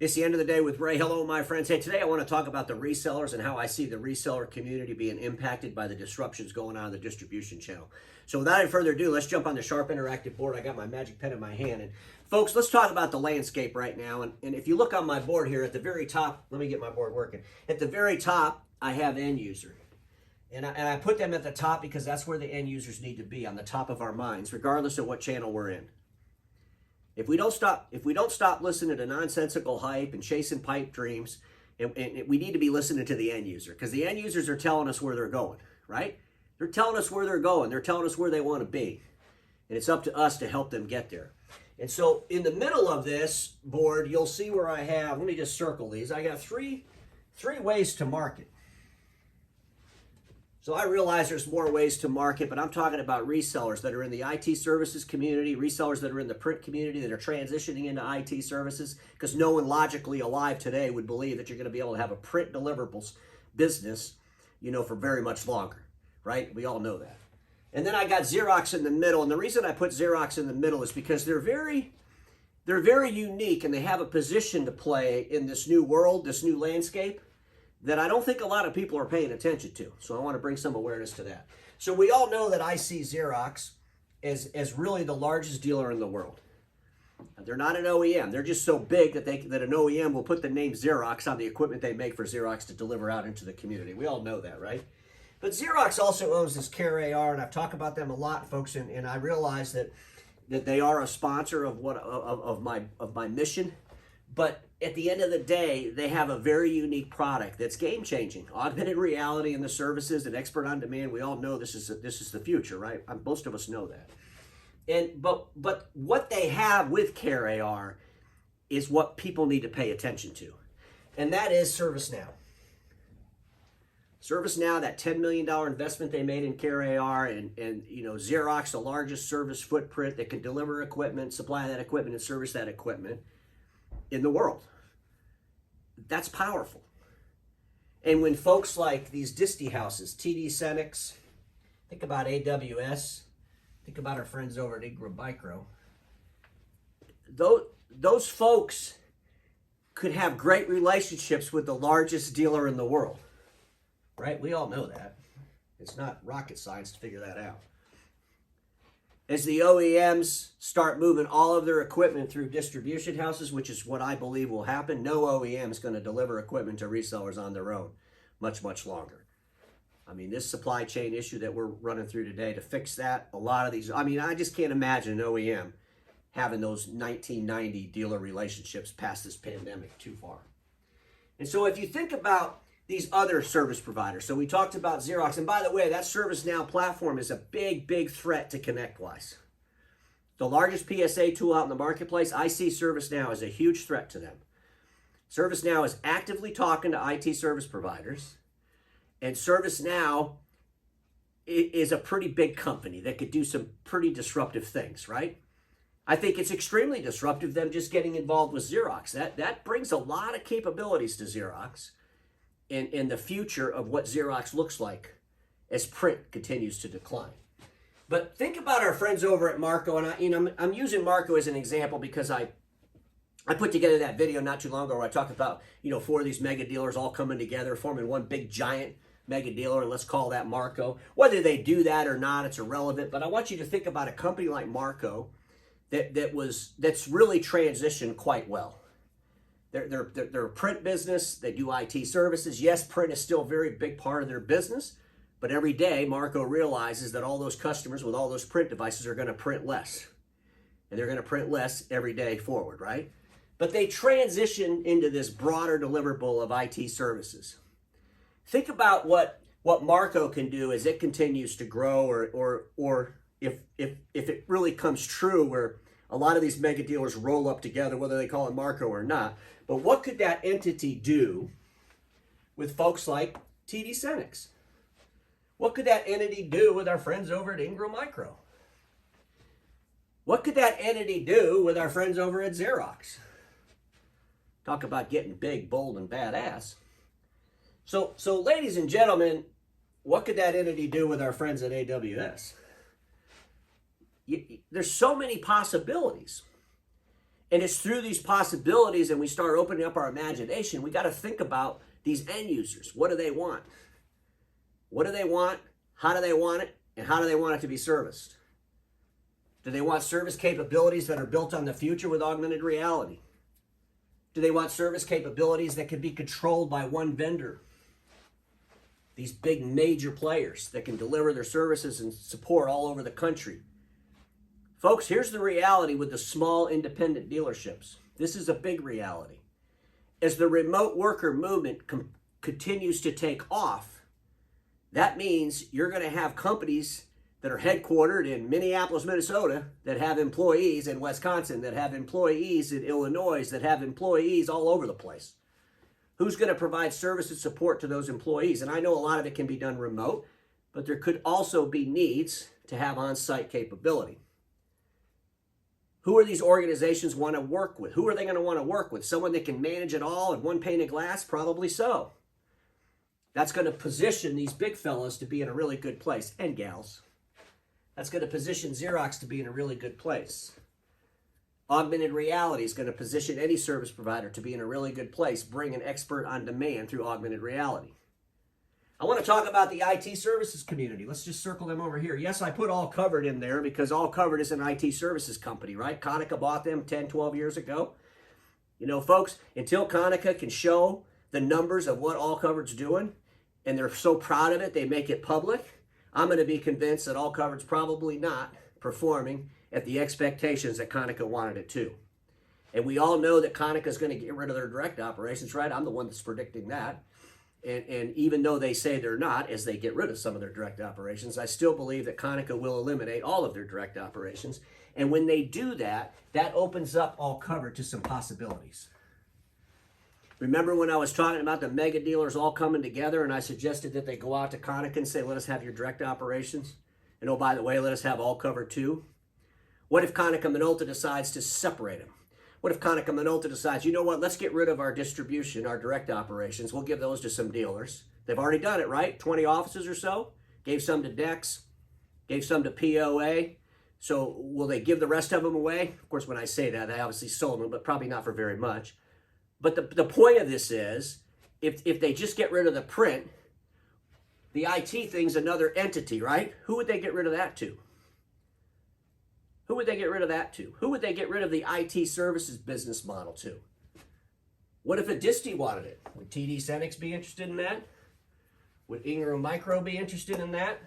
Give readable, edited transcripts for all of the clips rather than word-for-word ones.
It's the end of the day with Ray. Hello, my friends. Hey, today I want to talk about the resellers and how I see the reseller community being impacted by the disruptions going on in the distribution channel. So without any further ado, let's jump on the Sharp Interactive board. I got my magic pen in my hand. And folks, let's talk about the landscape right now. And if you look on my board here at the very top, let me get my board working. At the very top, I have end user. And I put them at the top because that's where the end users need to be, on the top of our minds, regardless of what channel we're in. If we don't stop listening to nonsensical hype and chasing pipe dreams, and we need to be listening to the end user, because the end users are telling us where they're going, right? They're telling us where they're going. They're telling us where they want to be. And it's up to us to help them get there. And so in the middle of this board, you'll see where I have, let me just circle these. I got three ways to market. So I realize there's more ways to market, but I'm talking about resellers that are in the IT services community, resellers that are in the print community that are transitioning into IT services, because no one logically alive today would believe that you're going to be able to have a print deliverables business, for very much longer, right? We all know that. And then I got Xerox in the middle, and the reason I put Xerox in the middle is because they're very unique, and they have a position to play in this new world, this new landscape, that I don't think a lot of people are paying attention to. So I want to bring some awareness to that. So we all know that I see Xerox as really the largest dealer in the world. They're not an OEM. They're just so big that an OEM will put the name Xerox on the equipment they make for Xerox to deliver out into the community. We all know that, right? But Xerox also owns this Care AR, and I've talked about them a lot, folks, and I realize that they are a sponsor of my mission. But at the end of the day, they have a very unique product that's game-changing. Augmented reality and the services and expert on demand. We all know this is the future, right? Most of us know that. But what they have with Care AR is what people need to pay attention to, and that is ServiceNow. ServiceNow, that $10 million investment they made in Care AR, and Xerox, the largest service footprint that can deliver equipment, supply that equipment, and service that equipment in the world. That's powerful. And when folks like these disty houses, TD SYNNEX, think about AWS, think about our friends over at Ingram Micro, those folks could have great relationships with the largest dealer in the world, right? We all know that. It's not rocket science to figure that out. As the OEMs start moving all of their equipment through distribution houses, which is what I believe will happen, no OEM is going to deliver equipment to resellers on their own much, much longer. I mean, this supply chain issue that we're running through today, to fix that, a lot of these, I just can't imagine an OEM having those 1990 dealer relationships past this pandemic too far. And so if you think about these other service providers. So we talked about Xerox, and by the way, that ServiceNow platform is a big, big threat to ConnectWise. The largest PSA tool out in the marketplace, I see ServiceNow as a huge threat to them. ServiceNow is actively talking to IT service providers, and ServiceNow is a pretty big company that could do some pretty disruptive things, right? I think it's extremely disruptive, them just getting involved with Xerox. That brings a lot of capabilities to Xerox. In the future of what Xerox looks like as print continues to decline. But think about our friends over at Marco, and I'm using Marco as an example because I put together that video not too long ago where I talked about 4 of these mega dealers all coming together, forming one big giant mega dealer, and let's call that Marco. Whether they do that or not, it's irrelevant. But I want you to think about a company like Marco that's really transitioned quite well. They're a print business. They do IT services. Yes, print is still a very big part of their business, but every day Marco realizes that all those customers with all those print devices are going to print less, and they're going to print less every day forward, right? But they transition into this broader deliverable of IT services. Think about what Marco can do as it continues to grow, or if it really comes true where a lot of these mega dealers roll up together, whether they call it Marco or not. But what could that entity do with folks like TD SYNNEX? What could that entity do with our friends over at Ingram Micro? What could that entity do with our friends over at Xerox? Talk about getting big, bold, and badass. So ladies and gentlemen, what could that entity do with our friends at AWS? There's so many possibilities. And it's through these possibilities and we start opening up our imagination, we got to think about these end users. What do they want? What do they want? How do they want it? And how do they want it to be serviced? Do they want service capabilities that are built on the future with augmented reality? Do they want service capabilities that can be controlled by one vendor? These big major players that can deliver their services and support all over the country. Folks, here's the reality with the small independent dealerships. This is a big reality. As the remote worker movement continues to take off, that means you're going to have companies that are headquartered in Minneapolis, Minnesota, that have employees in Wisconsin, that have employees in Illinois, that have employees all over the place. Who's going to provide service and support to those employees? And I know a lot of it can be done remote, but there could also be needs to have on-site capability. Who are these organizations want to work with? Who are they going to want to work with? Someone that can manage it all in one pane of glass? Probably so. That's going to position these big fellas to be in a really good place, and gals. That's going to position Xerox to be in a really good place. Augmented reality is going to position any service provider to be in a really good place, bring an expert on demand through augmented reality. I want to talk about the IT services community. Let's just circle them over here. Yes, I put All Covered in there because All Covered is an IT services company, right? Konica bought them 10, 12 years ago. You know, folks, until Konica can show the numbers of what All Covered's doing, and they're so proud of it, they make it public, I'm going to be convinced that All Covered's probably not performing at the expectations that Konica wanted it to. And we all know that Konica is going to get rid of their direct operations, right? I'm the one that's predicting that. And even though they say they're not, as they get rid of some of their direct operations, I still believe that Konica will eliminate all of their direct operations. And when they do that, that opens up All Covered to some possibilities. Remember when I was talking about the mega dealers all coming together and I suggested that they go out to Konica and say, let us have your direct operations? And oh, by the way, let us have All Covered too? What if Konica Minolta decides to separate them? What if Konica Minolta decides, you know what, let's get rid of our distribution, our direct operations. We'll give those to some dealers. They've already done it, right? 20 offices or so. Gave some to Dex, gave some to POA. So will they give the rest of them away? Of course, when I say that, I obviously sold them, but probably not for very much. But the point of this is, if they just get rid of the print, the IT thing's another entity, right? Who would they get rid of that to? Who would they get rid of that to? Who would they get rid of the IT services business model to? What if a distie wanted it? Would TD SYNNEX be interested in that? Would Ingram Micro be interested in that?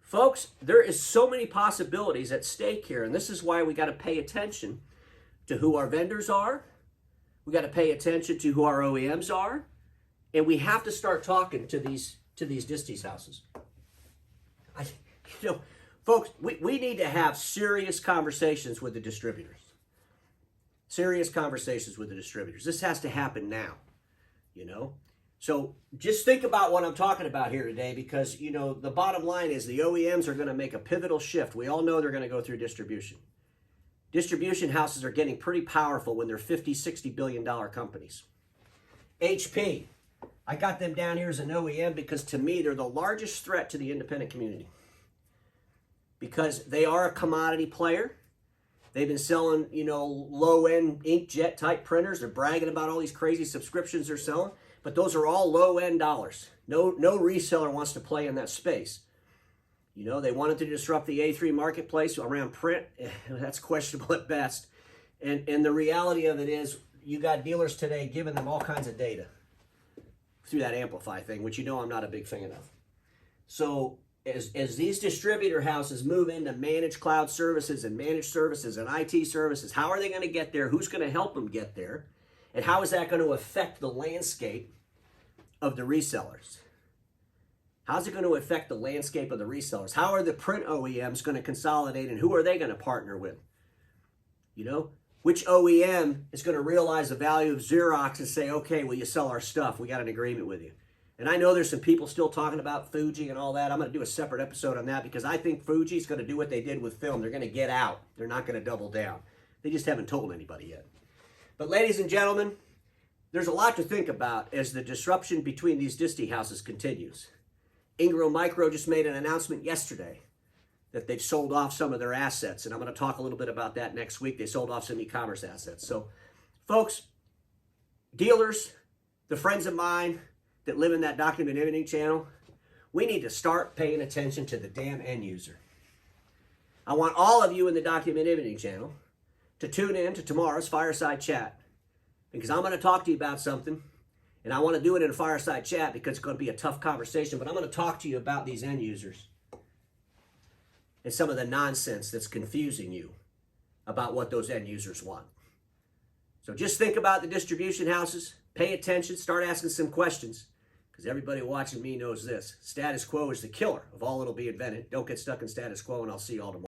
Folks, there is so many possibilities at stake here, and this is why we got to pay attention to who our vendors are. We got to pay attention to who our OEMs are, and we have to start talking to these disties houses. Folks, we need to have serious conversations with the distributors. Serious conversations with the distributors. This has to happen now, you know. So just think about what I'm talking about here today because, you know, the bottom line is the OEMs are going to make a pivotal shift. We all know they're going to go through distribution. Distribution houses are getting pretty powerful when they're $50, $60 billion companies. HP, I got them down here as an OEM because to me they're the largest threat to the independent community. Because they are a commodity player. They've been selling, you know, low-end inkjet type printers. They're bragging about all these crazy subscriptions they're selling, but those are all low-end dollars. No reseller wants to play in that space. You know, they wanted to disrupt the A3 marketplace around print. That's questionable at best. And the reality of it is you got dealers today giving them all kinds of data through that Amplify thing, which you know I'm not a big fan of. So as these distributor houses move into managed cloud services and managed services and IT services, how are they going to get there? Who's going to help them get there? And how is that going to affect the landscape of the resellers? How's it going to affect the landscape of the resellers? How are the print OEMs going to consolidate and who are they going to partner with? You know, which OEM is going to realize the value of Xerox and say, okay, will you sell our stuff? We got an agreement with you. And I know there's some people still talking about Fuji and all that. I'm going to do a separate episode on that because I think Fuji's going to do what they did with film. They're going to get out. They're not going to double down. They just haven't told anybody yet. But ladies and gentlemen, there's a lot to think about as the disruption between these distie houses continues. Ingram Micro just made an announcement yesterday that they've sold off some of their assets. And I'm going to talk a little bit about that next week. They sold off some e-commerce assets. So, folks, dealers, the friends of mine that live in that document imaging channel, we need to start paying attention to the damn end user. I want all of you in the document imaging channel to tune in to tomorrow's Fireside Chat, because I'm going to talk to you about something, and I want to do it in a Fireside Chat because it's going to be a tough conversation, but I'm going to talk to you about these end users and some of the nonsense that's confusing you about what those end users want. So just think about the distribution houses, pay attention, start asking some questions, because everybody watching me knows this. Status quo is the killer of all that'll be invented. Don't get stuck in status quo, and I'll see you all tomorrow.